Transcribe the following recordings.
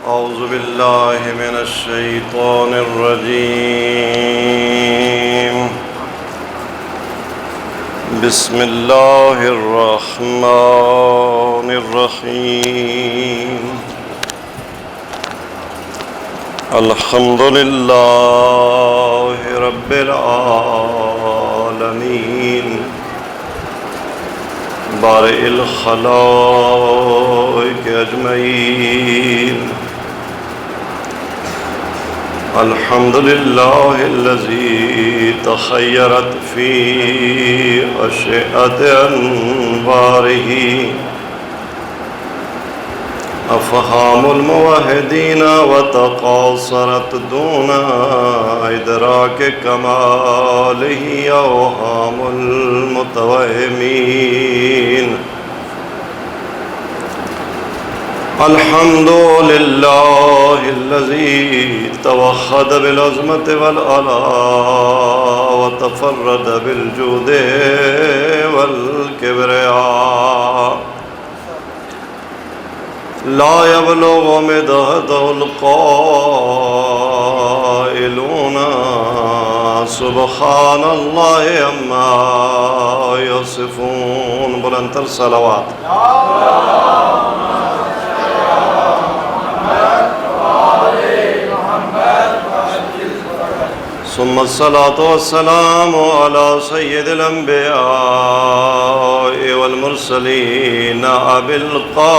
أعوذ بالله من الشيطان الرجيم. بسم الله الرحمن الرحيم. الحمد لله رب العالمين بارئ الخلائق أجمعين. الحمد لله الذي تخيرت في أشعة أنواره أفهام الموحدين وتقاصرت دون إدراك كماله أوهام المتوهمين. الحمد لله الذي توحد بالعظمة والآلاء وتفرد بالجود والكبرياء. لا يبلغ مدحه القائلون سبحان الله عما يصفون. بلندتر صلوات. ثم الصلاة والسلام على سيد الأنبياء والمرسلين أبي القاسم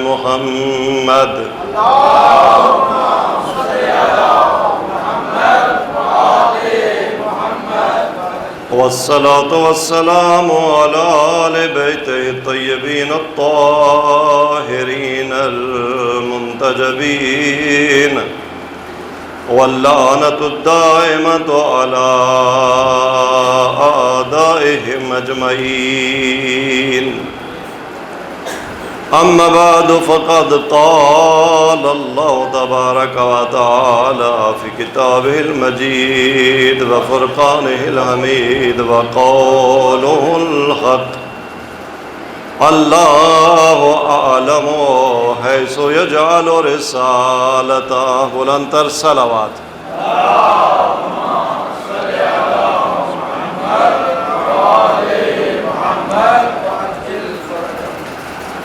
محمد. اللهم صل على محمد وآل محمد. والصلاة والسلام على آل بيته الطيبين الطاهرين المنتجبين. واللعنة الدائمة على أعدائهم أجمعين. أما بعد فقد قال الله تبارك وتعالى في كتابه المجيد وفرقانه الحميد وقوله الحق. اللہ اعلم حیث یجعل رسالتہ. بلندتر صلوات.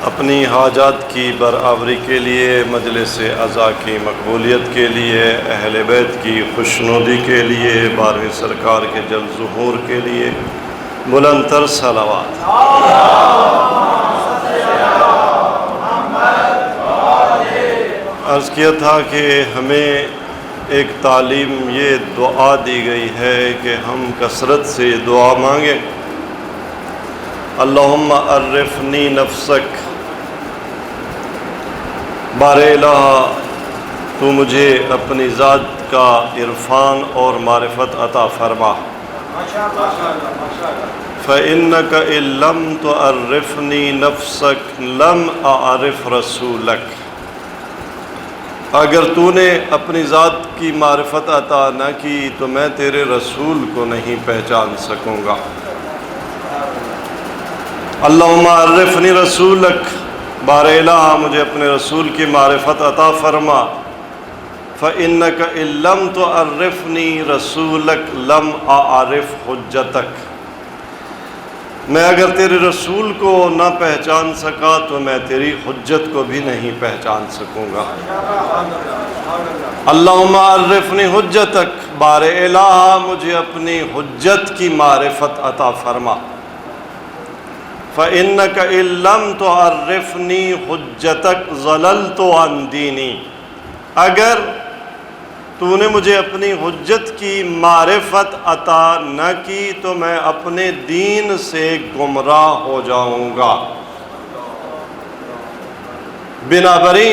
اپنی حاجات کی برآوری کے لیے، مجلس عزا کی مقبولیت کے لیے، اہل بیت کی خوشنودی کے لیے، بارہویں سرکار کے جلد ظہور کے لیے بلندتر صلوات. عرض کیا تھا کہ ہمیں ایک تعلیم یہ دعا دی گئی ہے کہ ہم کثرت سے دعا مانگیں. اللہم عرفنی نفسک. بار الہ تو مجھے اپنی ذات کا عرفان اور معرفت عطا فرما. فإنک ان لم تعرفنی نفسک لم اعرف رسولک. اگر تو نے اپنی ذات کی معرفت عطا نہ کی تو میں تیرے رسول کو نہیں پہچان سکوں گا. اللہم عرفنی رسولک. بار الہ مجھے اپنے رسول کی معرفت عطا فرما. فإنک ان لم تعرفنی رسولک لم اعرف حجتک. میں اگر تیرے رسول کو نہ پہچان سکا تو میں تیری حجت کو بھی نہیں پہچان سکوں گا. اللہم عرفنی حجتک. بار الہ مجھے اپنی حجت کی معرفت عطا فرما. فإنک ان لم تعرفنی حجتک ضللت عن دینی. اگر تو نے مجھے اپنی حجت کی معرفت عطا نہ کی تو میں اپنے دین سے گمراہ ہو جاؤں گا. بنابراً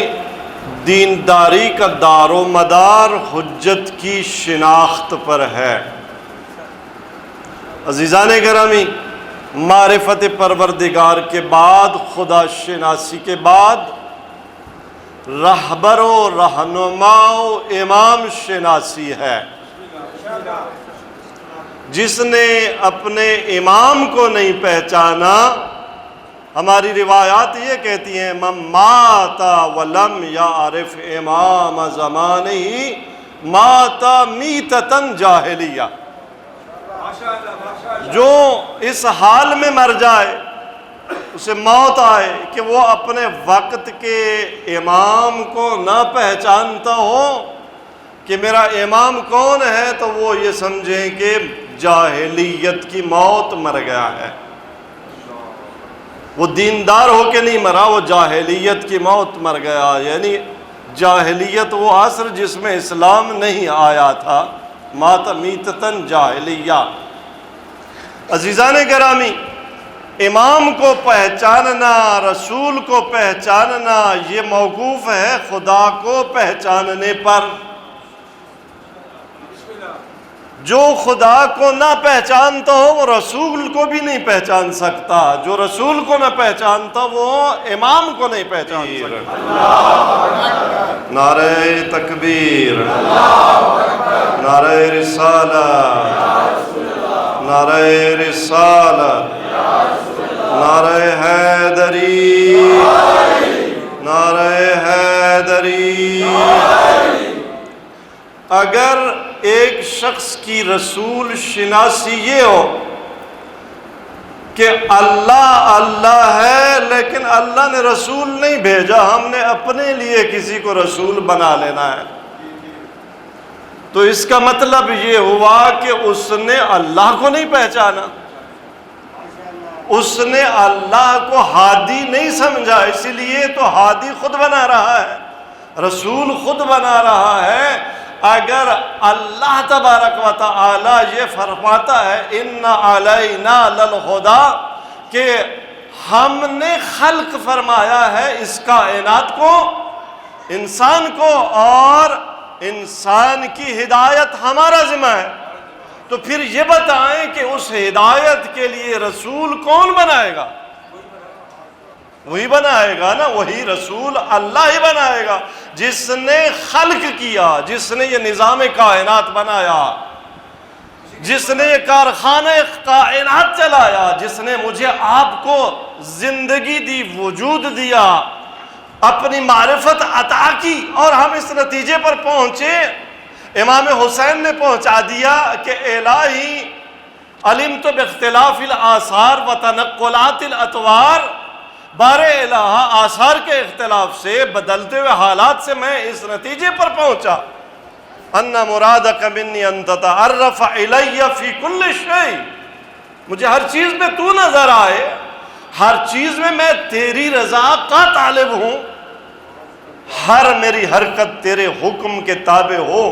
دینداری کا دار و مدار حجت کی شناخت پر ہے. عزیزان گرامی، معرفت پروردگار کے بعد، خدا شناسی کے بعد، رہبر و رہنما و امام شناسی ہے. جس نے اپنے امام کو نہیں پہچانا ہماری روایات یہ کہتی ہیں من مات ولم یعرف امام زمانہ مات میتۃ جاہلیہ، جو اس حال میں مر جائے، اسے موت آئے کہ وہ اپنے وقت کے امام کو نہ پہچانتا ہو کہ میرا امام کون ہے، تو وہ یہ سمجھیں کہ جاہلیت کی موت مر گیا ہے۔ وہ دیندار ہو کے نہیں مرا، وہ جاہلیت کی موت مر گیا، یعنی جاہلیت وہ عصر جس میں اسلام نہیں آیا تھا، مات میتۃ جاہلیہ۔ عزیزان گرامی، امام کو پہچاننا، رسول کو پہچاننا، یہ موقوف ہے خدا کو پہچاننے پر۔ جو خدا کو نہ پہچانتا ہو وہ رسول کو بھی نہیں پہچان سکتا، جو رسول کو نہ پہچانتا وہ امام کو نہیں پہچان سکتا۔ نعرہ تکبیر، نعرہ رسالت، نعرہ رسالت، نعرہ حیدری، نعرہ حیدری۔ اگر ایک شخص کی رسول شناسی یہ ہو کہ اللہ اللہ ہے لیکن اللہ نے رسول نہیں بھیجا، ہم نے اپنے لیے کسی کو رسول بنا لینا ہے، تو اس کا مطلب یہ ہوا کہ اس نے اللہ کو نہیں پہچانا، اس نے اللہ کو ہادی نہیں سمجھا، اسی لیے تو ہادی خود بنا رہا ہے، رسول خود بنا رہا ہے۔ اگر اللہ تبارک و تعالی یہ فرماتا ہے ان علینا للہدی، کہ ہم نے خلق فرمایا ہے اس کائنات کو، انسان کو، اور انسان کی ہدایت ہمارا ذمہ ہے، تو پھر یہ بتائیں کہ اس ہدایت کے لیے رسول کون بنائے گا؟ وہی بنائے گا نا، وہی رسول اللہ ہی بنائے گا جس نے خلق کیا، جس نے یہ نظام کائنات بنایا، جس نے یہ کارخانہ کائنات چلایا، جس نے مجھے آپ کو زندگی دی، وجود دیا، اپنی معرفت عطا کی، اور ہم اس نتیجے پر پہنچے۔ امام حسین نے پہنچا دیا کہ الہی علمت باختلاف الآثار و تنقلات الاطوار، بارے الہ آثار کے اختلاف سے، بدلتے ہوئے حالات سے میں اس نتیجے پر پہنچا ان مرادک منی ان تتعرف الی فی کل شیء، مجھے ہر چیز میں تو نظر آئے، ہر چیز میں میں تیری رضا کا طالب ہوں، ہر میری حرکت تیرے حکم کے تابع ہو،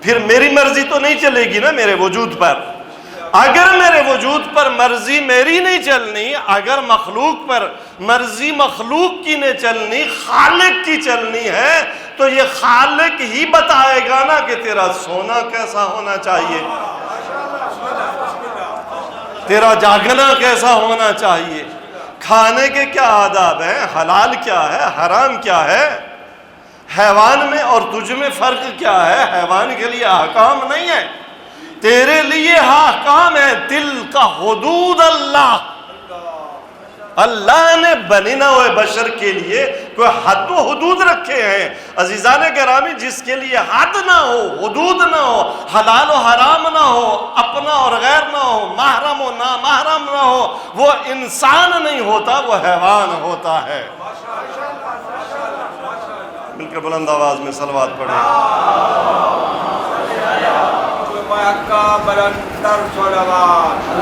پھر میری مرضی تو نہیں چلے گی نا میرے وجود پر۔ اگر میرے وجود پر مرضی میری نہیں چلنی، اگر مخلوق پر مرضی مخلوق کی نہیں چلنی، خالق کی چلنی ہے، تو یہ خالق ہی بتائے گا نا کہ تیرا سونا کیسا ہونا چاہیے، تیرا جاگنا کیسا ہونا چاہیے، کھانے کے کیا آداب ہیں، حلال کیا ہے، حرام کیا ہے، حیوان میں اور تجھ میں فرق کیا ہے۔ حیوان کے لیے احکام نہیں ہے، تیرے لیے احکام ہے۔ دل کا حدود اللہ، اللہ نے بنے نہ ہوئے بشر کے لیے کوئی حد و حدود رکھے ہیں۔ عزیزان گرامی، جس کے لیے حد نہ ہو، حدود نہ ہو، حلال و حرام نہ ہو، اپنا اور غیر نہ ہو، محرم و نامحرم نہ ہو، وہ انسان نہیں ہوتا، وہ حیوان ہوتا ہے۔ مل کر بلند آواز میں صلوات پڑھیں۔ کا بلندر صلوات۔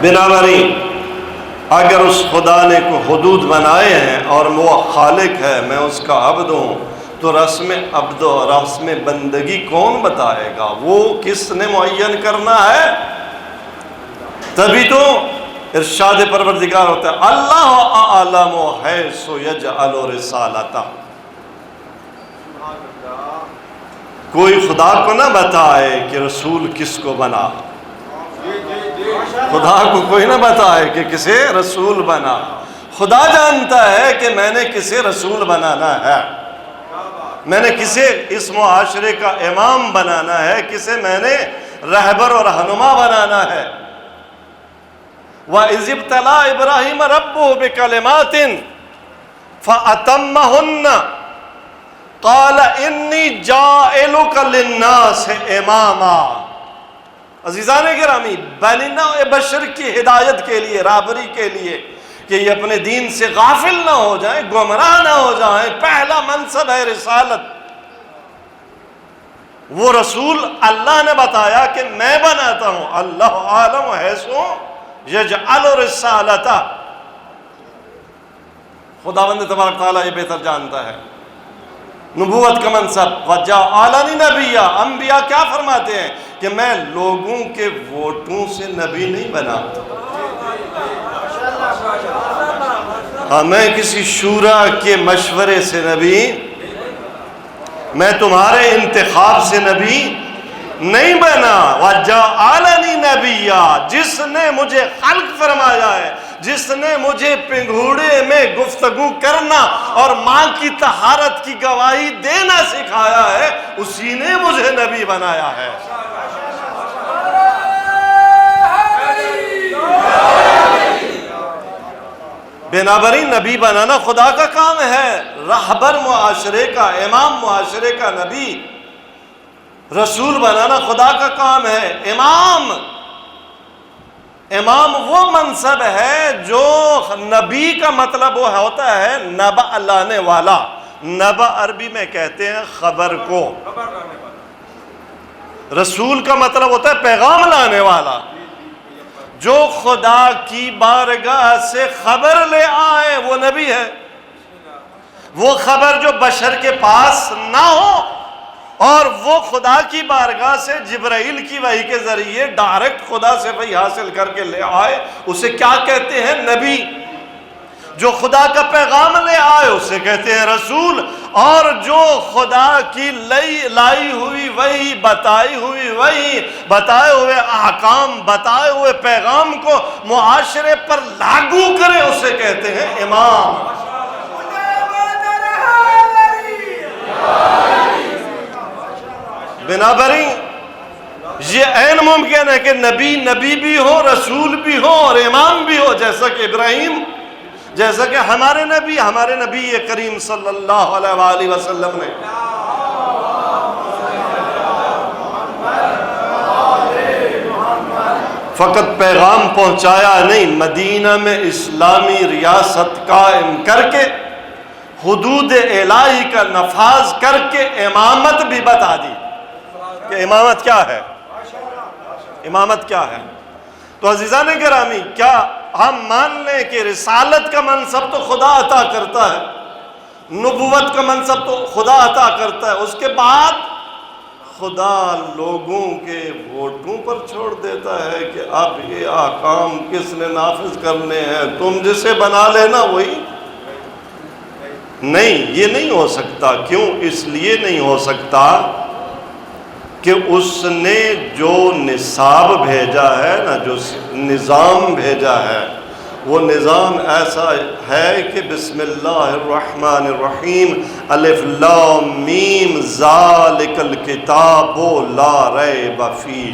بنابراین اگر اس خدا نے کو حدود بنائے ہیں اور وہ خالق ہے، میں اس کا عبد ہوں، تو رسم عبد و رسم بندگی کون بتائے گا؟ وہ کس نے معین کرنا ہے؟ تبھی تو ارشاد پروردگار ہوتا ہے اللہ اعلم حیث یجعل رسالتہ، کوئی خدا کو نہ بتائے کہ رسول کس کو بنا، خدا کو کوئی نہ بتائے کہ کسے رسول بنا، خدا جانتا ہے کہ میں نے کسے رسول بنانا ہے۔ میں نے کسے اس معاشرے کا امام بنانا ہے، کسے میں نے رہبر اور رہنما بنانا ہے۔ وَإِذِ ابْتَلَىٰ إِبْرَاهِيمَ رَبُّهُ بِكَلِمَاتٍ فَأَتَمَّهُنَّ قَالَ إِنِّي جَاعِلُكَ لِلنَّاسِ إِمَامًا۔ عزیزان گرامی، بنی نوع بشر کی ہدایت کے لیے، رہبری کے لیے، کہ یہ اپنے دین سے غافل نہ ہو جائیں، گمراہ نہ ہو جائیں، پہلا منصب ہے رسالت۔ وہ رسول اللہ نے بتایا کہ میں بناتا ہوں، اللہ عالم حیث یجعل رسالتہ، خداوند تبارک تعالیٰ یہ بہتر جانتا ہے۔ نبوت کا منصب وجعلنی نبیّا، انبیاء کیا فرماتے ہیں کہ میں لوگوں کے ووٹوں سے نبی نہیں بناتا، ہاں میں کسی شورا کے مشورے سے نبی، میں تمہارے انتخاب سے نبی نہیں بنا۔ وَجَعَلَنِي نَبِيًّا، جس نے مجھے خلق فرمایا ہے، جس نے مجھے پنگھوڑے میں گفتگو کرنا اور ماں کی طہارت کی گواہی دینا سکھایا ہے، اسی نے مجھے نبی بنایا ہے۔ بنابراین نبی بنانا خدا کا کام ہے، رہبر معاشرے کا، امام معاشرے کا، نبی رسول بنانا خدا کا کام ہے۔ امام وہ منصب ہے جو نبی کا مطلب وہ ہوتا ہے نبأ لانے والا۔ نبأ عربی میں کہتے ہیں خبر کو، رسول کا مطلب ہوتا ہے پیغام لانے والا، جو خدا کی بارگاہ سے خبر لے آئے وہ نبی ہے۔ وہ خبر جو بشر کے پاس نہ ہو اور وہ خدا کی بارگاہ سے جبرائیل کی وحی کے ذریعے ڈائریکٹ خدا سے وحی حاصل کر کے لے آئے، اسے کیا کہتے ہیں؟ نبی۔ جو خدا کا پیغام لے آئے اسے کہتے ہیں رسول، اور جو خدا کی لائی ہوئی وحی، بتائی ہوئی وحی، بتائے ہوئے احکام، بتائے ہوئے پیغام کو معاشرے پر لاگو کرے اسے کہتے ہیں امام۔ بنابراین یہ عین ممکن ہے کہ نبی بھی ہو، رسول بھی ہو اور امام بھی ہو، جیسا کہ ابراہیم، جیسا کہ ہمارے نبی کریم صلی اللہ علیہ وآلہ وسلم نے فقط پیغام پہنچایا نہیں، مدینہ میں اسلامی ریاست قائم کر کے حدود الہی کا نفاذ کر کے امامت بھی بتا دی کہ امامت کیا ہے، امامت کیا ہے۔ تو عزیزان گرامی، کیا ہم مان لیں کہ رسالت کا منصب تو خدا عطا کرتا ہے، نبوت کا منصب تو خدا عطا کرتا ہے، اس کے بعد خدا لوگوں کے ووٹوں پر چھوڑ دیتا ہے کہ اب یہ احکام کس نے نافذ کرنے ہیں، تم جسے بنا لینا وہی؟ نہیں، یہ نہیں ہو سکتا۔ کیوں؟ اس لیے نہیں ہو سکتا کہ اس نے جو نصاب بھیجا ہے نا، جو نظام بھیجا ہے، وہ نظام ایسا ہے کہ بسم اللہ الرحمن الرحیم، الف لام میم ذالک الکتاب لا ریب فیہ۔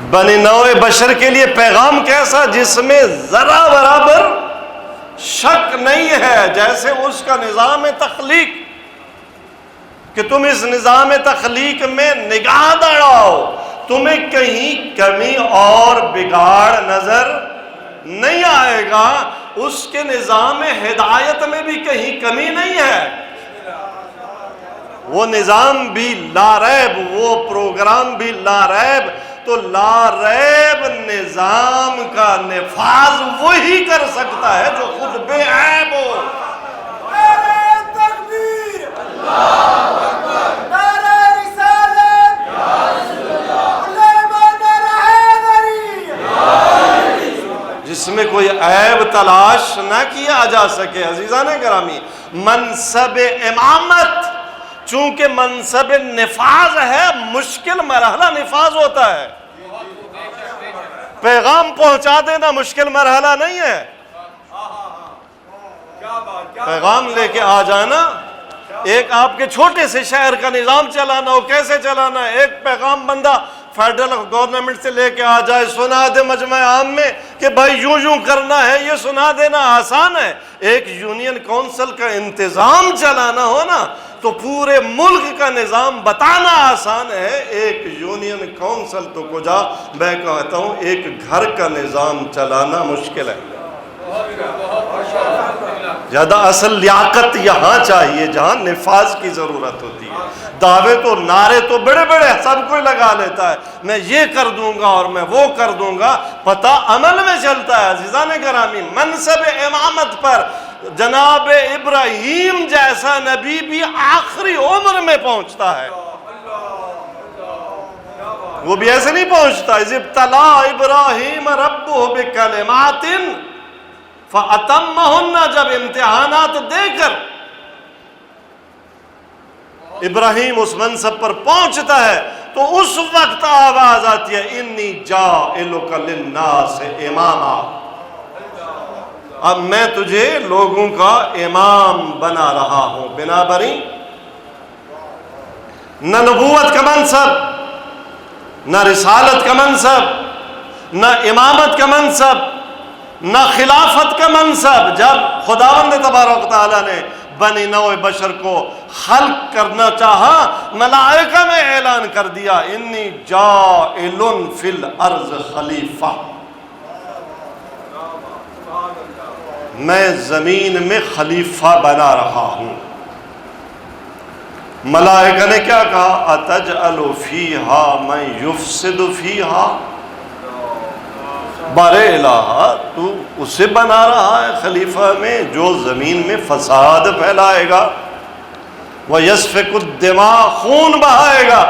بنی نوع بشر کے لیے پیغام کیسا؟ جس میں ذرا برابر شک نہیں ہے، جیسے اس کا نظام تخلیق کہ تم اس نظام تخلیق میں نگاہ دوڑاؤ، تمہیں کہیں کمی اور بگاڑ نظر نہیں آئے گا، اس کے نظام ہدایت میں بھی کہیں کمی نہیں ہے۔ وہ نظام بھی لا ریب، وہ پروگرام بھی لا ریب، تو لا ریب نظام کا نفاذ وہی کر سکتا ہے جو خود بے عیب ہو۔ جس میں کوئی عیب تلاش نہ کیا جا سکے۔ عزیزان گرامی، منصب امامت چونکہ منصب نفاذ ہے، مشکل مرحلہ نفاذ ہوتا ہے، پیغام پہنچا دینا مشکل مرحلہ نہیں ہے۔ پیغام لے کے آ جانا، ایک آپ کے چھوٹے سے شہر کا نظام چلانا ہو، کیسے چلانا ہے؟ ایک پیغام بندہ فیڈرل گورنمنٹ سے لے کے آ جائے، سنا دے مجمع عام میں کہ بھائی یوں یوں کرنا ہے، یہ سنا دینا آسان ہے۔ ایک یونین کونسل کا انتظام چلانا ہو نا تو پورے ملک کا نظام بتانا آسان ہے، ایک یونین کونسل تو کجا، میں کہتا ہوں ایک گھر کا نظام چلانا مشکل ہے۔ زیادہ اصل لیاقت یہاں چاہیے جہاں نفاذ کی ضرورت ہوتی ہے۔ دعوے تو نعرے تو بڑے بڑے سب کوئی لگا لیتا ہے، میں یہ کر دوں گا اور میں وہ کر دوں گا، پتہ عمل میں چلتا ہے۔ عزیزان گرامی، منصب امامت پر جناب ابراہیم جیسا نبی بھی آخری عمر میں پہنچتا ہے، وہ بھی ایسے نہیں پہنچتا۔ اذ ابتلی ابراہیم ربہ بکلمات فَأَتَمَّهُنَّ، جب امتحانات دے کر ابراہیم اس منصب پر پہنچتا ہے تو اس وقت آواز آتی ہے انی جاعلک للناس اماما، اب میں تجھے لوگوں کا امام بنا رہا ہوں۔ بنا بری نہ نبوت کا منصب، نہ رسالت کا منصب، نہ امامت کا منصب، نہ خلافت کا منصب، جب خداوند تبارک و تعالیٰ نے بنی نوع بشر کو خلق کرنا چاہا، ملائکہ نے اعلان کر دیا انی جاعل فی الارض خلیفہ، میں زمین میں خلیفہ بنا رہا ہوں۔ ملائکہ نے کیا کہا؟ اتجعل فیہا من یفسد فیہا، بارے الہ تو اسے بنا رہا ہے خلیفہ میں جو زمین میں فساد پھیلائے گا، وَيَسْفِكُ الدِّمَاء، خون بہائے گا،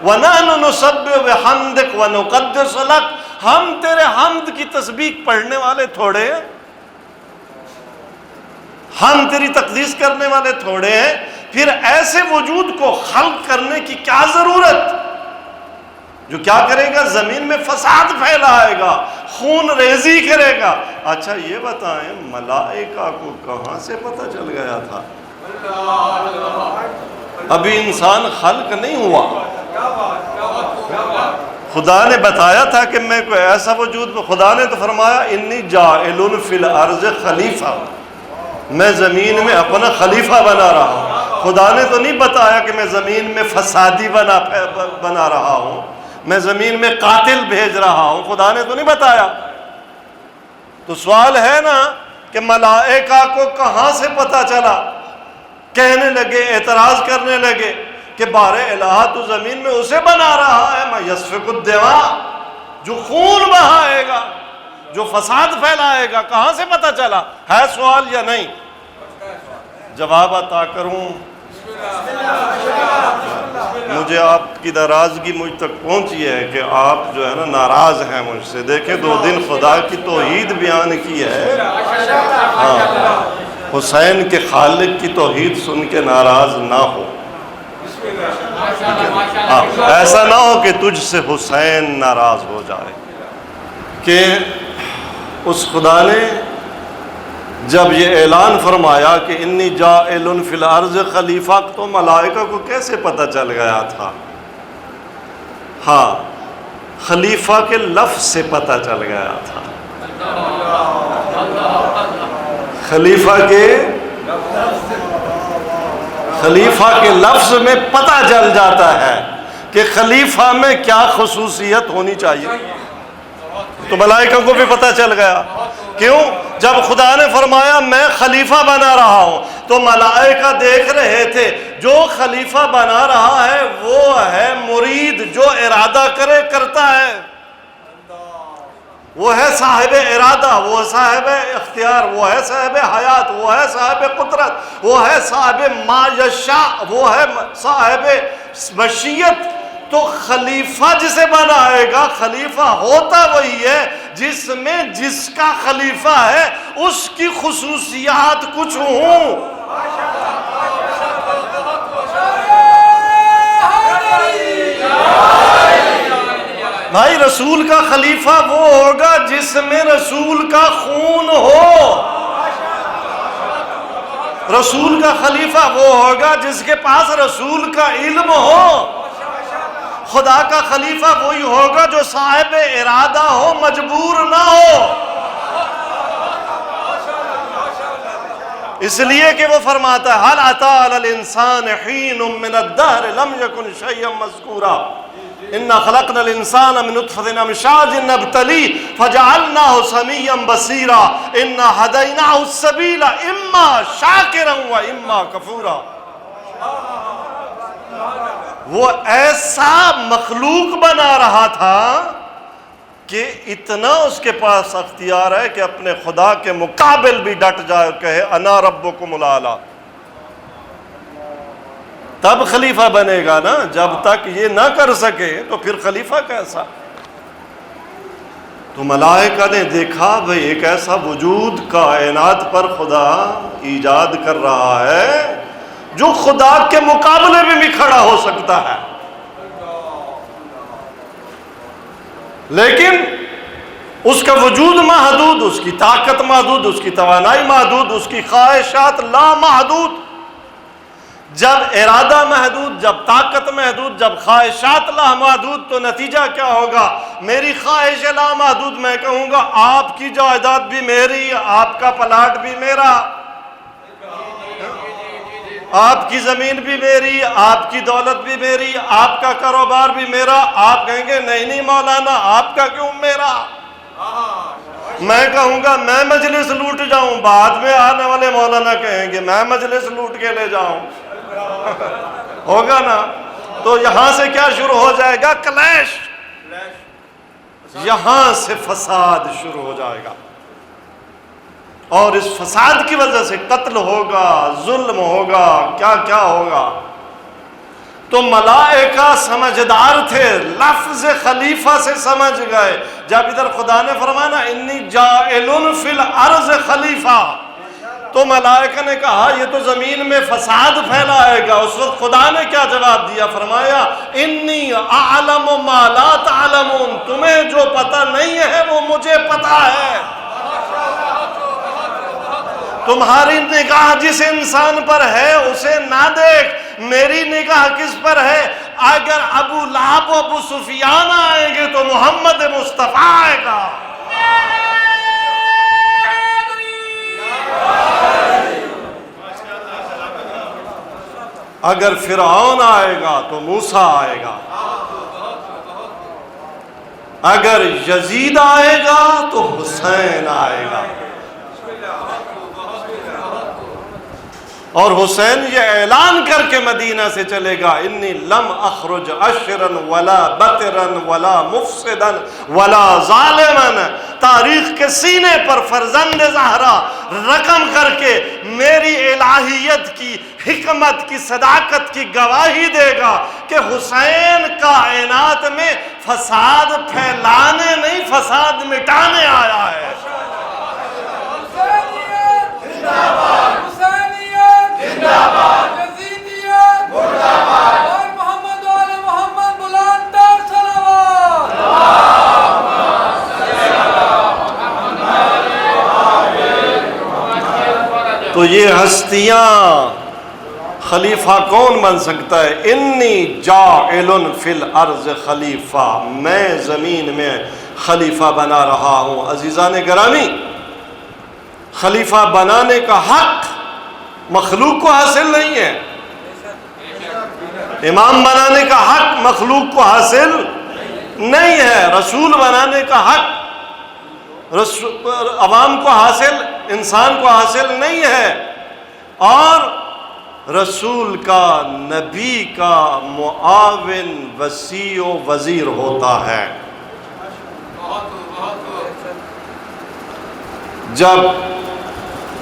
وَنَحْنُ نُسَبِّحُ بِحَمْدِكَ وَنُقَدِّسُ لَكَ، ہم تیرے حمد کی تسبیح پڑھنے والے تھوڑے ہیں، ہم تیری تقدیس کرنے والے تھوڑے ہیں، پھر ایسے وجود کو خلق کرنے کی کیا ضرورت جو کیا کرے گا؟ زمین میں فساد پھیلائے گا، خون ریزی کرے گا۔ اچھا یہ بتائیں ملائکہ کو کہاں سے پتہ چل گیا تھا؟ ابھی انسان خلق نہیں ہوا، خدا نے بتایا تھا کہ میں کوئی ایسا وجود، خدا نے تو فرمایا انی جاعل فی الارض خلیفہ، میں زمین میں اپنا خلیفہ بنا رہا ہوں۔ خدا نے تو نہیں بتایا کہ میں زمین میں فسادی بنا رہا ہوں، میں زمین میں قاتل بھیج رہا ہوں، خدا نے تو نہیں بتایا۔ تو سوال ہے نا کہ ملائکہ کو کہاں سے پتہ چلا؟ کہنے لگے، اعتراض کرنے لگے کہ بارے الہ تو زمین میں اسے بنا رہا ہے میں یسفک الدماء، جو خون بہائے گا، جو فساد پھیلائے گا، کہاں سے پتہ چلا؟ ہے سوال یا نہیں؟ جواب عطا کروں؟ مجھے آپ کی ناراضگی مجھ تک پہنچی ہے کہ آپ جو ہے نا ناراض ہیں مجھ سے۔ دیکھیں 2 دن خدا کی توحید بیان کی ہے، ہاں، حسین کے خالق کی توحید سن کے ناراض نہ ہو، ایسا نہ ہو کہ تجھ سے حسین ناراض ہو جائے۔ کہ اس خدا نے جب یہ اعلان فرمایا کہ انی جاعل فی الارض خلیفہ، تو ملائکہ کو کیسے پتہ چل گیا تھا؟ ہاں، خلیفہ کے لفظ سے پتہ چل گیا تھا۔ خلیفہ کے لفظ میں پتہ چل جاتا ہے کہ خلیفہ میں کیا خصوصیت ہونی چاہیے، تو ملائکہ کو بھی پتہ چل گیا۔ کیوں؟ جب خدا نے فرمایا میں خلیفہ بنا رہا ہوں تو ملائکہ دیکھ رہے تھے جو خلیفہ بنا رہا ہے وہ ہے مرید، جو ارادہ کرے کرتا ہے، وہ ہے صاحب ارادہ، وہ ہے صاحب اختیار، وہ ہے صاحب حیات، وہ ہے صاحب قدرت، وہ ہے صاحب ما یشاء، وہ ہے صاحب مشیت۔ تو خلیفہ جسے بنائے گا، خلیفہ ہوتا وہی ہے جس میں جس کا خلیفہ ہے اس کی خصوصیات کچھ ہوں۔ بھائی رسول کا خلیفہ وہ ہوگا جس میں رسول کا خون ہو، رسول کا خلیفہ وہ ہوگا جس کے پاس رسول کا علم ہو. خدا کا خلیفہ وہی ہوگا جو صاحب ارادہ ہو، مجبور نہ ہو. اس لیے کہ وہ فرماتا ہے هل اتى على الانسان حين من الدهر لم يكن شيئا مذكورا انا خلقنا الانسان من نطفة امشاج نبتليه فجعلناه سميعا بصيرا انا هديناه السبيل اما شاكرا واما كفورا. وہ ایسا مخلوق بنا رہا تھا کہ اتنا اس کے پاس اختیار ہے کہ اپنے خدا کے مقابل بھی ڈٹ جائے اور کہے انا ربکم الاعلی. تب خلیفہ بنے گا نا. جب تک یہ نہ کر سکے تو پھر خلیفہ کیسا؟ تو ملائکہ نے دیکھا بھئی ایک ایسا وجود کائنات پر خدا ایجاد کر رہا ہے جو خدا کے مقابلے میں بھی کھڑا ہو سکتا ہے، لیکن اس کا وجود محدود، اس کی طاقت محدود، اس کی توانائی محدود، اس کی خواہشات لامحدود. جب ارادہ محدود، جب طاقت محدود، جب خواہشات لامحدود، تو نتیجہ کیا ہوگا؟ میری خواہش لامحدود، میں کہوں گا آپ کی جائیداد بھی میری، آپ کا پلاٹ بھی میرا، آپ کی زمین بھی میری، آپ کی دولت بھی میری، آپ کا کاروبار بھی میرا. آپ کہیں گے نہیں نہیں مولانا آپ کا کیوں میرا؟ میں کہوں گا میں مجلس لوٹ جاؤں، بعد میں آنے والے مولانا کہیں گے میں مجلس لوٹ کے لے جاؤں. ہوگا نا؟ تو یہاں سے کیا شروع ہو جائے گا؟ کلیش. یہاں سے فساد شروع ہو جائے گا، اور اس فساد کی وجہ سے قتل ہوگا، ظلم ہوگا، کیا کیا ہوگا. تو ملائکہ سمجھدار تھے، لفظ خلیفہ سے سمجھ گئے. جب ادھر خدا نے فرمایا نا انی جاعل فی الارض خلیفہ، تو ملائکہ نے کہا یہ تو زمین میں فساد پھیلائے گا. اس وقت خدا نے کیا جواب دیا؟ فرمایا انی اعلم ما لا تعلمون، تمہیں جو پتہ نہیں ہے وہ مجھے پتہ ہے. تمہاری نگاہ جس انسان پر ہے اسے نہ دیکھ، میری نگاہ کس پر ہے؟ اگر ابو لہب و ابو سفیان آئیں گے تو محمد مصطفیٰ آئے گا. اگر فرعون آئے گا تو موسیٰ آئے گا، اگر یزید آئے گا تو حسین آئے گا. اور حسین یہ اعلان کر کے مدینہ سے چلے گا انی لم اخرج عشرا ولا بطرا ولا مفسدا ولا ظالما. تاریخ کے سینے پر فرزند زہرا رقم کر کے میری الہیت کی، حکمت کی، صداقت کی گواہی دے گا کہ حسین کائنات میں فساد پھیلانے نہیں فساد مٹانے آیا ہے. تو یہ ہستیاں خلیفہ کون بن سکتا ہے؟ انی جاعل فی الارض خلیفہ، میں زمین میں خلیفہ بنا رہا ہوں. عزیزان گرامی، خلیفہ بنانے کا حق مخلوق کو حاصل نہیں ہے. امام بنانے کا حق مخلوق کو حاصل نہیں ہے. رسول بنانے کا حق عوام کو حاصل، انسان کو حاصل نہیں ہے. اور رسول کا، نبی کا معاون، وسیع و وزیر ہوتا ہے. جب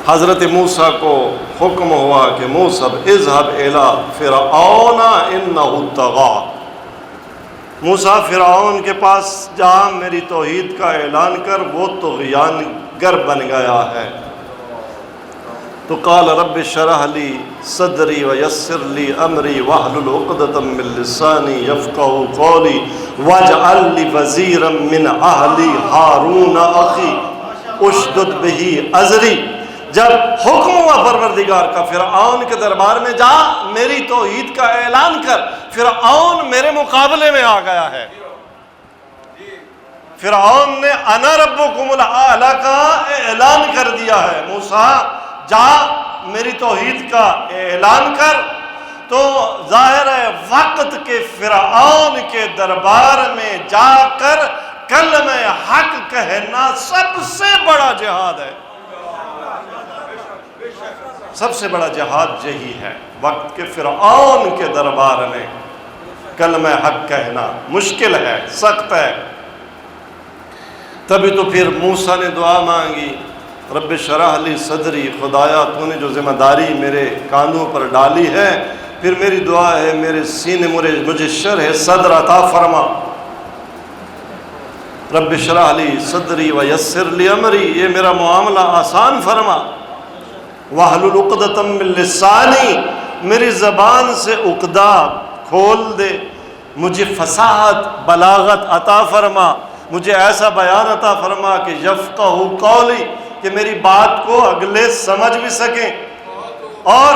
حضرت موسیٰ کو حکم ہوا کہ موسیٰ اذهب الی فرعون انہ طغی، موسیٰ فرعون کے پاس جا، میری توحید کا اعلان کر، وہ طغیان گر بن گیا ہے. تو قال رب اشرح لی صدری ویسر لی امری واحلل عقدۃ من لسانی یفقہوا قولی واجعل لی وزیرا من اہلی ہارون اخی اشدد بہ ازری. جب حکم ہوا پروردگار کا فرعون کے دربار میں جا میری توحید کا اعلان کر، فرعون میرے مقابلے میں آ گیا ہے۔ فرعون نے انا ربکم الاعلی کا اعلان کر دیا ہے، موسیٰ جا میری توحید کا اعلان کر۔ تو ظاہر ہے وقت کے فرعون کے دربار میں جا کر کلمہ حق کہنا سب سے بڑا جہاد ہے، سب سے بڑا جہاد یہی ہے۔ وقت کے فرعون کے دربار میں کلمہ حق کہنا مشکل ہے، سخت ہے۔ تبھی تو پھر موسیٰ نے دعا مانگی، رب اشرح لی صدری، خدایا تو نے جو ذمہ داری میرے کاندھوں پر ڈالی ہے، پھر میری دعا ہے میرے سینے مجھے شرح صدر عطا فرما۔ رب اشرح لی صدری ویسر لی امری، یہ میرا معاملہ آسان فرما۔ واحلل عقدۃ من لسانی، میری زبان سے عقدہ کھول دے، مجھے فصاحت بلاغت عطا فرما، مجھے ایسا بیان عطا فرما کہ یفقہوا قولی، کہ میری بات کو اگلے سمجھ بھی سکیں۔ اور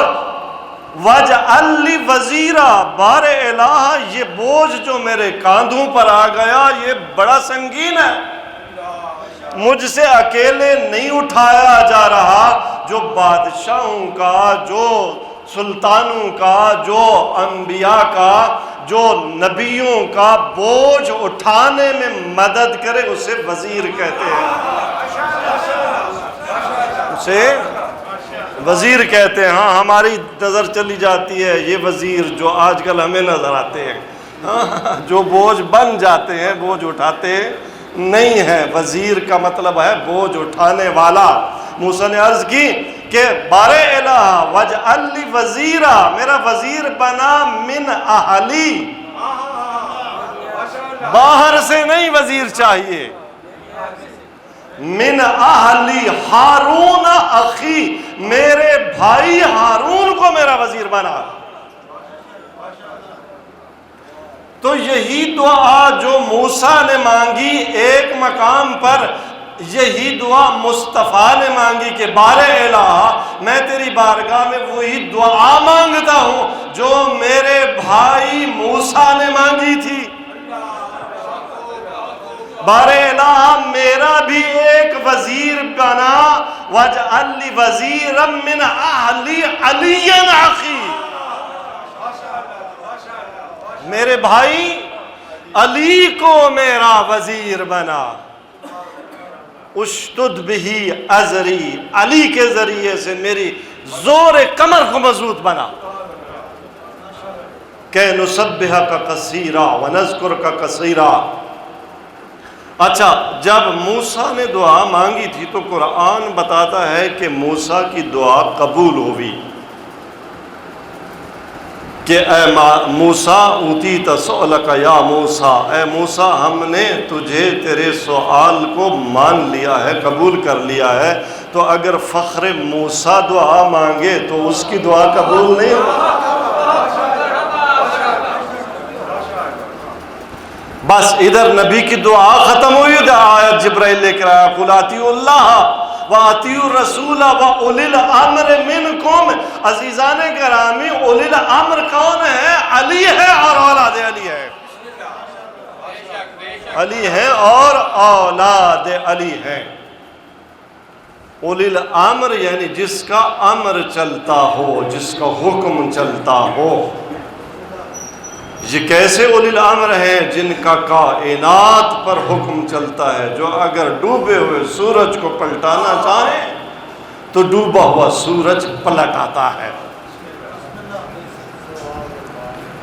وَاجْعَلْ لِي وَزِيرًا، بار الہ یہ بوجھ جو میرے کاندھوں پر آ گیا یہ بڑا سنگین ہے، مجھ سے اکیلے نہیں اٹھایا جا رہا۔ جو بادشاہوں کا، جو سلطانوں کا، جو انبیاء کا، جو نبیوں کا بوجھ اٹھانے میں مدد کرے اسے وزیر کہتے ہیں، اسے وزیر کہتے ہیں۔ ہاں ہماری نظر چلی جاتی ہے یہ وزیر جو آج کل ہمیں نظر آتے ہیں، جو بوجھ بن جاتے ہیں، بوجھ اٹھاتے نہیں ہیں۔ وزیر کا مطلب ہے بوجھ اٹھانے والا۔ موسیٰ نے عرض کی کہ بار الہ واجعل لی وزیرا، میرا وزیر بنا من اہلی، باہر سے نہیں وزیر چاہیے، من اہلی ہارون اخی، میرے بھائی ہارون کو میرا وزیر بنا۔ تو یہی دعا جو موسیٰ نے مانگی ایک مقام پر، یہی دعا مصطفیٰ نے مانگی کہ بار الہ میں تیری بارگاہ میں وہی دعا مانگتا ہوں جو میرے بھائی موسیٰ نے مانگی تھی۔ بار الہ میرا بھی ایک وزیر بنا، واجعل لی وزیرا من اہلی علی اخی، میرے بھائی علی کو میرا وزیر بنا۔ اشتد بہی ازری، علی کے ذریعے سے میری زور کمر کو مضبوط بنا۔ کہ نسبحک کثیرا ونذکرک کثیرا۔ اچھا، جب موسیٰ نے دعا مانگی تھی تو قرآن بتاتا ہے کہ موسیٰ کی دعا قبول ہوئی کہ اے موسیٰ اوتیت سؤلک یا موسیٰ، اے موسیٰ ہم نے تجھے تیرے سوال کو مان لیا ہے، قبول کر لیا ہے۔ تو اگر فخر موسیٰ دعا مانگے تو اس کی دعا قبول نہیں ہوگی۔ بس ادھر نبی کی دعا ختم ہوئی، ادھر آیت جبرائیل لے کر آیا، قُلْ اطیعوا اللَّهَ وَاطِیعُوا الرَّسُولَ وَأُولِي الْأَمْرِ مِنْکُمْ۔ عزیزان گرامی، اولی الامر کون ہے؟ علی ہے اور اولاد علی ہے، علی ہے اور اولاد علی ہے۔ اولی الامر یعنی جس کا امر چلتا ہو، جس کا حکم چلتا ہو۔ یہ کیسے اولی الامر ہیں؟ جن کا کائنات پر حکم چلتا ہے، جو اگر ڈوبے ہوئے سورج کو پلٹانا چاہیں تو ڈوبا ہوا سورج پلٹ آتا ہے،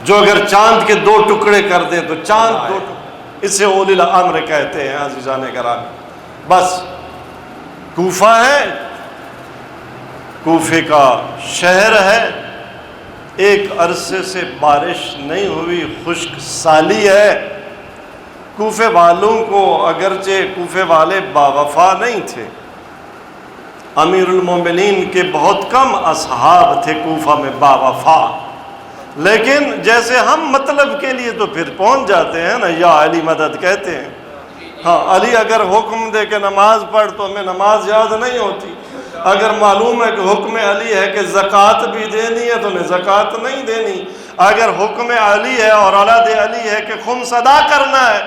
جو اگر چاند کے دو ٹکڑے کر دیں تو چاند دو ٹکڑے، اسے اولی الامر کہتے ہیں عزیزان گرامی۔ بس کوفہ ہے، کوفے کا شہر ہے، ایک عرصے سے بارش نہیں ہوئی، خشک سالی ہے۔ کوفے والوں کو، اگرچہ کوفے والے باوفا نہیں تھے، امیر المومنین کے بہت کم اصحاب تھے کوفہ میں باوفا، لیکن جیسے ہم مطلب کے لیے تو پھر پہنچ جاتے ہیں نا، یا علی مدد کہتے ہیں۔ ہاں، علی اگر حکم دے کہ نماز پڑھ تو ہمیں نماز یاد نہیں ہوتی، اگر معلوم ہے کہ حکم علی ہے کہ زکوٰۃ بھی دینی ہے تو انہیں زکوٰۃ نہیں دینی. اگر حکم علی ہے اور اولاد علی ہے کہ خمس ادا کرنا ہے،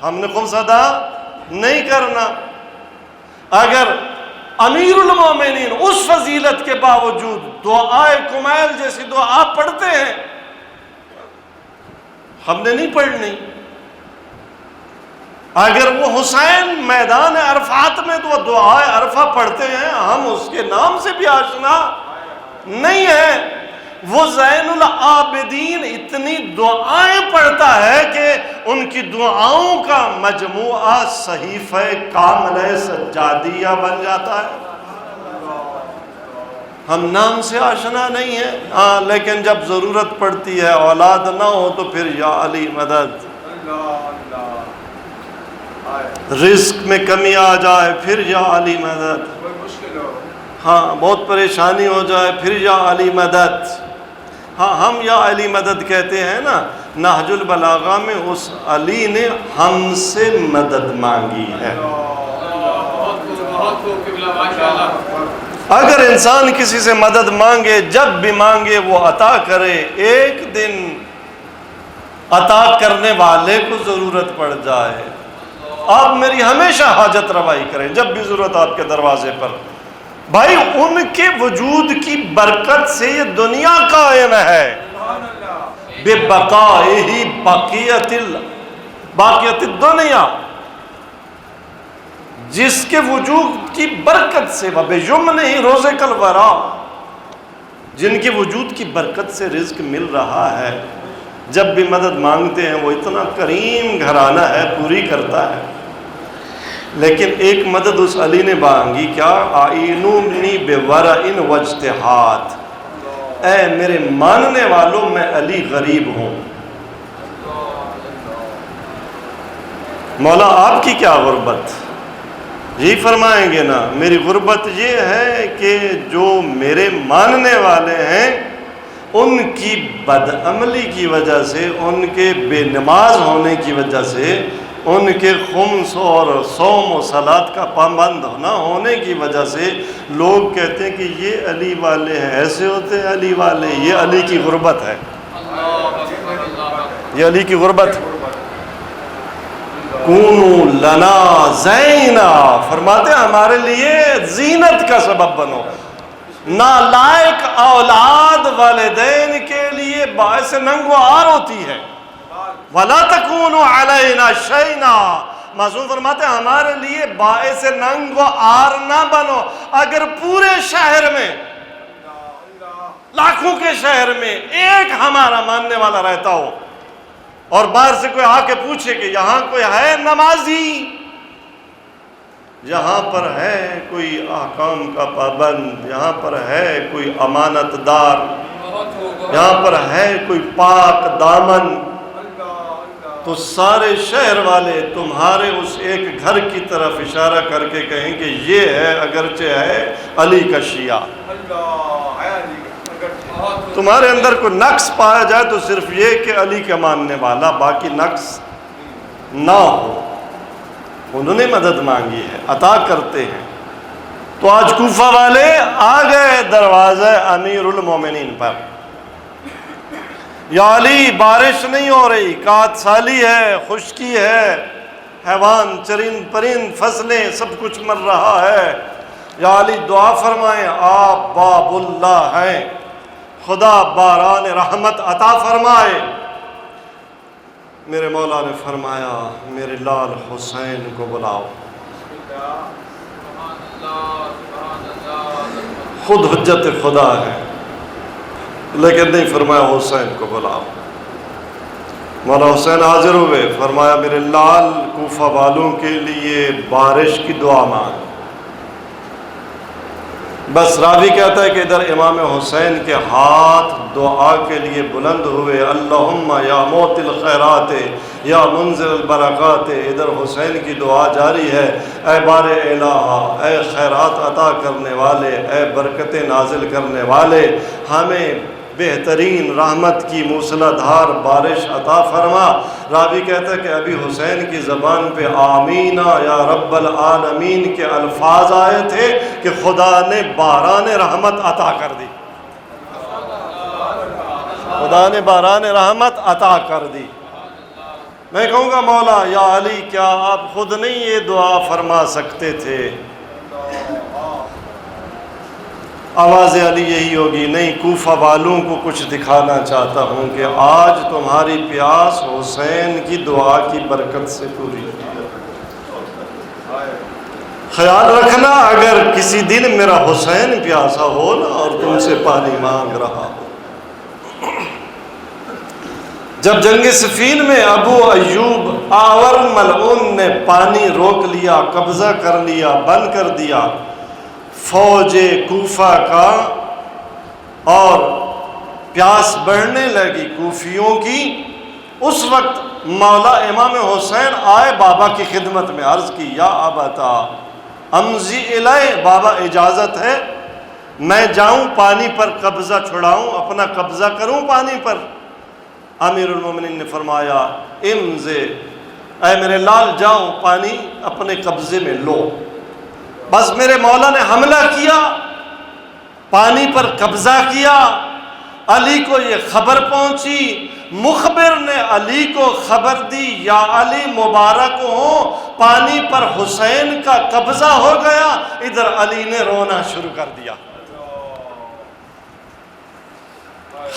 ہم نے خمس ادا نہیں کرنا. اگر امیر المومنین اس فضیلت کے باوجود دعائے کمیل جیسی دعا پڑھتے ہیں، ہم نے نہیں پڑھنی. اگر وہ حسین میدان عرفات میں تو وہ دعائے عرفہ پڑھتے ہیں، ہم اس کے نام سے بھی آشنا نہیں ہیں. وہ زین العابدین اتنی دعائیں پڑھتا ہے کہ ان کی دعاؤں کا مجموعہ صحیفہ کاملہ سجادیہ بن جاتا ہے. ہم نام سے آشنا نہیں ہیں. ہاں لیکن جب ضرورت پڑتی ہے، اولاد نہ ہو تو پھر یا علی مدد، رزق میں کمی آ جائے پھر یا علی مدد، ہاں بہت پریشانی ہو جائے پھر یا علی مدد. ہاں ہم یا علی مدد کہتے ہیں نا. نہج البلاغہ میں اس علی نے ہم سے مدد مانگی ہے. اگر انسان کسی سے مدد مانگے، جب بھی مانگے وہ عطا کرے. ایک دن عطا کرنے والے کو ضرورت پڑ جائے، آپ میری ہمیشہ حاجت روائی کریں جب بھی ضرورت آپ کے دروازے پر. بھائی ان کے وجود کی برکت سے یہ دنیا قائم ہے. بے بقائہ باقیت الدنیا، جس کے وجود کی برکت سے وَبِجُمْنِهِ رُزِقَ الْوَرَىٰ، جن کے وجود کی برکت سے رزق مل رہا ہے، جب بھی مدد مانگتے ہیں وہ اتنا کریم گھرانہ ہے، پوری کرتا ہے. لیکن ایک مدد اس علی نے مانگی، کیا؟ آئینونی بورع واجتہاد. اے میرے ماننے والوں، میں علی غریب ہوں. مولا آپ کی کیا غربت؟ یہی فرمائیں گے نا، میری غربت یہ ہے کہ جو میرے ماننے والے ہیں ان کی بدعملی کی وجہ سے، ان کے بے نماز ہونے کی وجہ سے، ان کے خمس اور صوم و صلاۃ کا پابند نہ ہونے کی وجہ سے لوگ کہتے ہیں کہ یہ علی والے ہیں، ایسے ہوتے ہیں علی والے. یہ علی کی غربت ہے، یہ علی کی غربت. کونوا لنا زینا، فرماتے ہیں ہمارے لیے زینت کا سبب بنو. نالائق اولاد والدین کے لیے باعث ننگ و عار ہوتی ہے. وَلَا تَكُونُوا عَلَيْنَا شَيْنَا، معصوم فرماتے ہیں ہمارے لیے باعث ننگ و عار نہ بنو. اگر پورے شہر میں، لاکھوں کے شہر میں ایک ہمارا ماننے والا رہتا ہو اور باہر سے کوئی آ کے پوچھے کہ یہاں کوئی ہے نمازی، یہاں پر ہے کوئی احکام کا پابند، یہاں پر ہے کوئی امانت دار، یہاں پر ہے کوئی پاک دامن، تو سارے شہر والے تمہارے اس ایک گھر کی طرف اشارہ کر کے کہیں کہ یہ ہے، اگرچہ ہے علی کا شیعہ. تمہارے اندر کوئی نقص پایا جائے تو صرف یہ کہ علی کا ماننے والا، باقی نقص نہ ہو. انہوں نے مدد مانگی ہے، عطا کرتے ہیں. تو آج کوفہ والے آ گئے دروازہ امیر المومنین پر. یا علی بارش نہیں ہو رہی، کات سالی ہے، خشکی ہے، حیوان چرند پرند فصلیں سب کچھ مر رہا ہے. یا علی دعا فرمائیں، آپ باب اللہ ہیں، خدا باران رحمت عطا فرمائے. میرے مولا نے فرمایا میرے لال حسین کو بلاؤ. خود حجت خدا ہے لیکن نہیں فرمایا حسین کو بلاؤ. مولا حسین حاضر ہوئے، فرمایا میرے لال کوفہ والوں کے لیے بارش کی دعا مانگ. بس راوی کہتا ہے کہ ادھر امام حسین کے ہاتھ دعا کے لیے بلند ہوئے، اللہم یا موت الخیرات یا منزل البرکات. ادھر حسین کی دعا جاری ہے، اے بار الہ، اے خیرات عطا کرنے والے، اے برکتیں نازل کرنے والے، ہمیں بہترین رحمت کی موسلادھار بارش عطا فرما۔ راوی کہتا ہے کہ ابھی حسین کی زبان پہ آمینہ یا رب العالمین کے الفاظ آئے تھے کہ خدا نے باران رحمت عطا کر دی، خدا نے باران رحمت عطا کر دی۔ میں کہوں گا مولا یا علی کیا آپ خود نہیں یہ دعا فرما سکتے تھے؟ آواز علی یہی ہوگی، نہیں، کوفہ والوں کو کچھ دکھانا چاہتا ہوں کہ آج تمہاری پیاس حسین کی دعا کی برکت سے پوری ہوئی۔ خیال رکھنا اگر کسی دن میرا حسین پیاسا ہو نا اور تم سے پانی مانگ رہا ہو۔ جب جنگ صفین میں ابو ایوب آور ملعون نے پانی روک لیا، قبضہ کر لیا، بند کر دیا فوج کوفہ کا، اور پیاس بڑھنے لگی کوفیوں کی، اس وقت مولا امام حسین آئے بابا کی خدمت میں، عرض کی یا ابتا امضی الیہ، بابا اجازت ہے میں جاؤں پانی پر قبضہ چھڑاؤں، اپنا قبضہ کروں پانی پر؟ امیر المومنین نے فرمایا امضی، اے میرے لال جاؤ پانی اپنے قبضے میں لو۔ بس میرے مولا نے حملہ کیا، پانی پر قبضہ کیا، علی کو یہ خبر پہنچی، مخبر نے علی کو خبر دی یا علی مبارک ہو پانی پر حسین کا قبضہ ہو گیا۔ ادھر علی نے رونا شروع کر دیا۔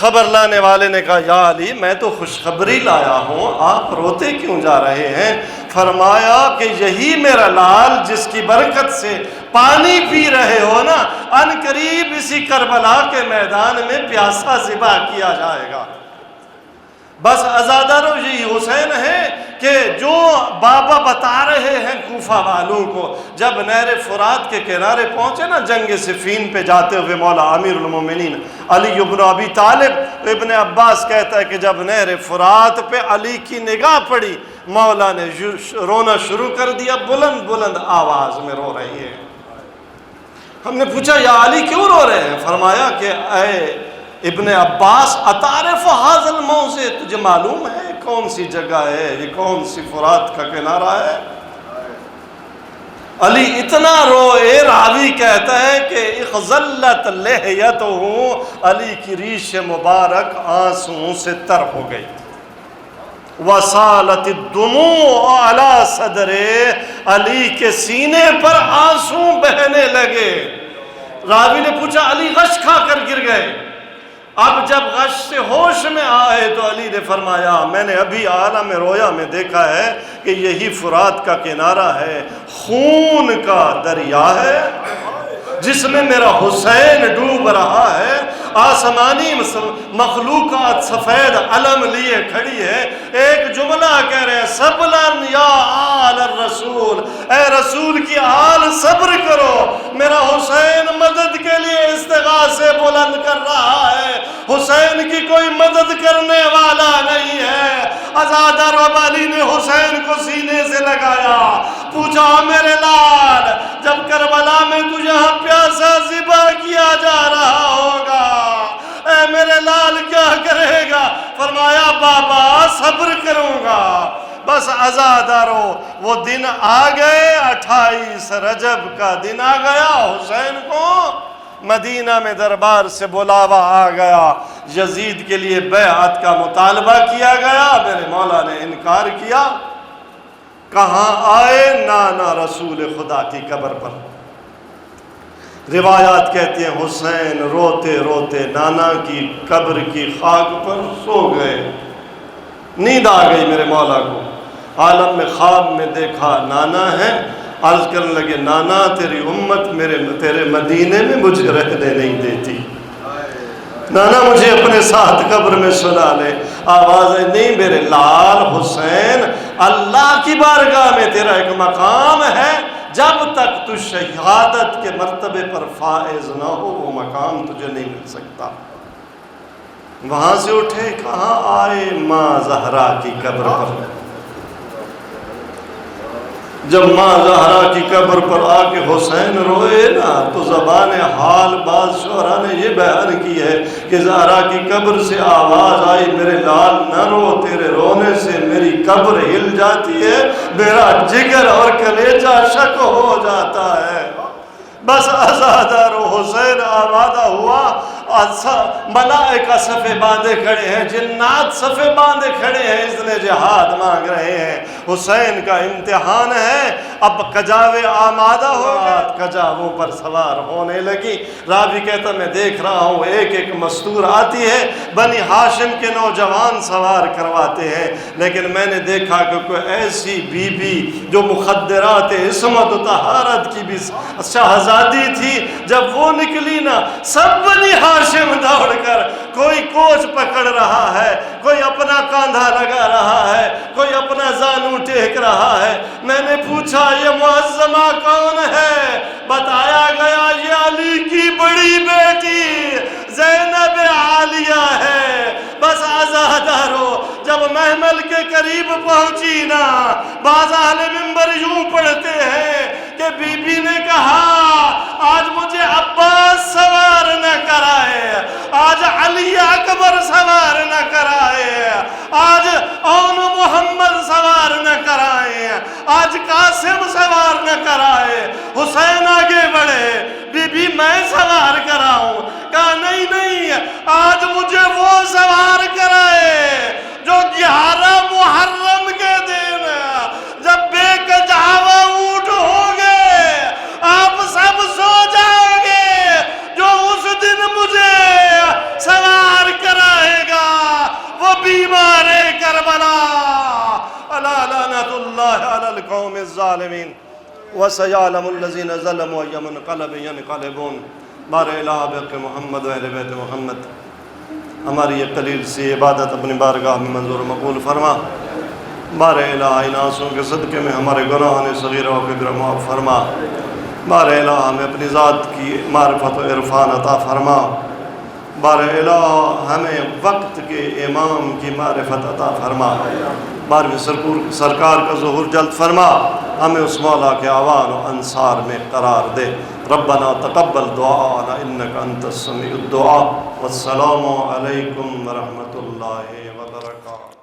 خبر لانے والے نے کہا یا علی میں تو خوشخبری لایا ہوں، آپ روتے کیوں جا رہے ہیں؟ فرمایا کہ یہی میرا لال جس کی برکت سے پانی پی رہے ہو نا، ان قریب اسی کربلا کے میدان میں پیاسا ذبح کیا جائے گا۔ بس عزادارو یہی حسین ہے کہ جو بابا بتا رہے ہیں کوفہ والوں کو، جب نہر فرات کے کنارے پہنچے نا جنگ صفین پہ جاتے ہوئے مولا امیر المومنین علی ابن ابی طالب، ابن عباس کہتا ہے کہ جب نہر فرات پہ علی کی نگاہ پڑی، مولا نے رونا شروع کر دیا، بلند بلند آواز میں رو رہی ہے۔ ہم نے پوچھا یا علی کیوں رو رہے ہیں؟ فرمایا کہ اے ابن عباس اتعرف ھذا الموضع، تجھے معلوم ہے کون سی جگہ ہے، یہ کون سی فرات کا کنارہ ہے؟ علی اتنا روئے، راوی کہتا ہے کہ اخضلت لحیتہ، علی کی ریش مبارک آنسوؤں سے تر ہو گئی، وسالت الدموع علی صدرہ، علی کے سینے پر آنسو بہنے لگے۔ راوی نے پوچھا علی غش کھا کر گر گئے؟ اب جب غش سے ہوش میں آئے تو علی نے فرمایا میں نے ابھی عالم رویا میں دیکھا ہے کہ یہی فرات کا کنارہ ہے، خون کا دریا ہے جس میں میرا حسین ڈوب رہا ہے، آسمانی مخلوقات سفید علم لیے کھڑی ہے، ایک جملہ کہہ رہے ہیں صبرن یا آل الرسول، اے رسول کی آل صبر کرو، میرا حسین مدد کے لیے استغاثے بلند کر رہا ہے، حسین کی کوئی مدد کرنے والا نہیں ہے۔ عزادہ رب علی نے حسین کو سینے سے لگایا، پوچھا میرے لال جب کربلا میں تجھے پیاسا ذبح کیا جا رہا ہوگا، اے میرے لال کیا کرے گا؟ فرمایا بابا صبر کروں گا۔ بس عزادارو وہ دن آ گئے، 28 رجب کا دن آ گیا، حسین کو مدینہ میں دربار سے بلاوا آ گیا، یزید کے لیے بیعت کا مطالبہ کیا گیا، میرے مولا نے انکار کیا۔ کہاں آئے؟ نانا رسول خدا کی قبر پر۔ روایات کہتے ہیں حسین روتے روتے نانا کی قبر کی خاک پر سو گئے، نیند آ گئی میرے مولا کو، عالم میں خواب میں دیکھا نانا ہے، عرض کرنے لگے نانا تیری امت تیرے مدینے میں مجھے رہنے نہیں دیتی، نانا مجھے اپنے ساتھ قبر میں سنا لے۔ آواز ہے نہیں میرے لال حسین، اللہ کی بارگاہ میں تیرا ایک مقام ہے، جب تک تو شہادت کے مرتبے پر فائز نہ ہو وہ مقام تجھے نہیں مل سکتا۔ وہاں سے اٹھے کہاں آئے؟ ماں زہرا کی قبر پر۔ جب ماں زہرا کی قبر پر آ کے حسین روئے نا تو زبان حال بعض شعراء نے یہ بیان کی ہے کہ زہرا کی قبر سے آواز آئی میرے لال نہ رو، تیرے رونے سے میری قبر ہل جاتی ہے، میرا جگر اور کلیجہ شک ہو جاتا ہے۔ بس آزادہ رو حسین آبادہ ہوا، ملائکہ صفے باندھے کھڑے ہیں، جنات صفے باندھے کھڑے ہیں، اذن جہاد مانگ رہے ہیں۔ حسین کا امتحان ہے، اب کجاوے آمادہ ہو گئے، کجاووں پر سوار ہونے لگی۔ راوی کہتا میں دیکھ رہا ہوں ایک ایک مستور آتی ہے، بنی ہاشم کے نوجوان سوار کرواتے ہیں، لیکن میں نے دیکھا کہ کوئی ایسی بی بی جو مخدرات عصمت و طہارت کی بھی شہزادی تھی، جب وہ نکلی نا سب بنی ہاشم دوڑ کر، کوئی کوچ پکڑ رہا ہے، کوئی اپنا کاندھا لگا رہا ہے، کوئی اپنا زانو ٹیک رہا ہے۔ میں نے پوچھا یہ معظمہ کون ہے؟ بتایا گیا یہ علی کی بڑی بیٹی زینب عالیہ ہے۔ بس آزادہ رو، جب محمل کے قریب پہنچی نا، بعض اہل منبر یوں پڑھتے ہیں کہ بی بی نے کہا آج مجھے عباس سوار نہ کرائے، آج علی اکبر سوار نہ کرائے، آج اون محمد سوار نہ کرائے، آج قاسم سوار نہ کرائے۔ حسین آگے بڑھے، بی بی میں سوار کراؤں؟ کہا نہیں نہیں، آج مجھے وہ سوار کرائے جو 11 محرم کے دن جب بے کجاوہ اونٹ ہوں گے، آپ سب سو جاؤ گے، جو اس دن مجھے سوار کرائے گا وہ بیمار کربلا۔ الا لعنۃ اللہ علی القوم الظالمین وسیعلم الذین ظلموا ای منقلب ینقلبون۔ بار الہ بحق محمد و اہل بیت محمد، ہماری یہ قلیل سی عبادت اپنی بارگاہ میں منظور مقبول فرما۔ بار الہ ان آنسوں کے صدقے میں ہمارے گناہوں صغیرہ و کبیرہ معاف فرما۔ بار الہ ہمیں اپنی ذات کی معرفت و عرفان عطا فرما۔ بار الہ ہمیں وقت کے امام کی معرفت عطا فرما۔ بارہویں سرکار کا ظہور جلد فرما، ہمیں اس مولا کے اعوان و انصار میں قرار دے۔ ربنا تقبل دعاءنا انک انت السمیع الدعاء۔ والسلام علیکم ورحمۃ اللہ وبرکاتہ۔